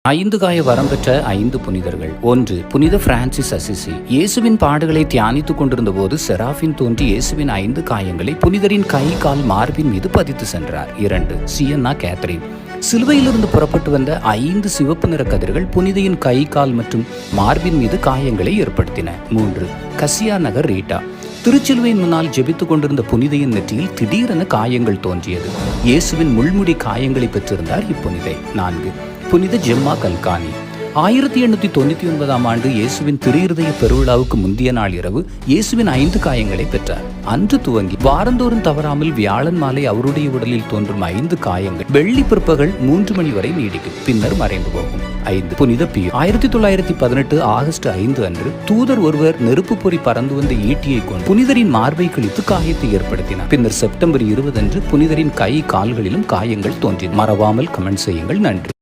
5 காய வரம் பெற்ற 5 புனிதர்கள். 1. புனித பிரான்சிஸ் அசிசி. இயேசுவின் பாடுகளை தியானித்துக் கொண்டிருந்த போது செராஃபின் தோன்றி இயேசுவின் 5 காயங்களை புனிதரின் கை கால் மார்பின் மீது பதித்து சென்றார். 2. Siena Catherine. சிலுவையிலிருந்து புறப்பட்டு வந்த 5 சிவப்பு நிற கதிர்கள் புனிதையின் கை கால் மற்றும் மார்பின் மீது காயங்களை ஏற்படுத்தின. 3. கசியா நகர் ரீட்டா. திருச்சிலுவையின் முன்னால் ஜெபித்துக் கொண்டிருந்த புனிதையின் நெற்றியில் திடீரென காயங்கள் தோன்றியது. இயேசுவின் முள்முடி காயங்களை பெற்றிருந்தார் இப்புனிதை. 4. புனித ஜெம்மா கல்கானி. 1899 இயேசுவின் திருஇருதய பெருவிழாவுக்கு முந்தைய நாள் இரவு இயேசுவின் 5 காயங்களை பெற்றார். அன்று துவங்கி வாரந்தோறும் தவறாமல் வியாழன் மாலை அவருடைய உடலில் தோன்றும் 5 காயங்கள் வெள்ளி பிற்பகல் 3 மணி வரை நீடிக்கும், பின்னர் மறைந்து போகும். 5. புனித பியூ. 1918 ஆகஸ்ட் 5 அன்று தூதர் ஒருவர் நெருப்பு பொறி பறந்து வந்த ஈட்டியை கொண்டு புனிதரின் மார்பை கிழித்து காயத்தை ஏற்படுத்தினார். பின்னர் செப்டம்பர் 20 அன்று புனிதரின் கை கால்களிலும் காயங்கள் தோன்றின. மறவாமல் கமெண்ட் செய்யுங்கள். நன்றி.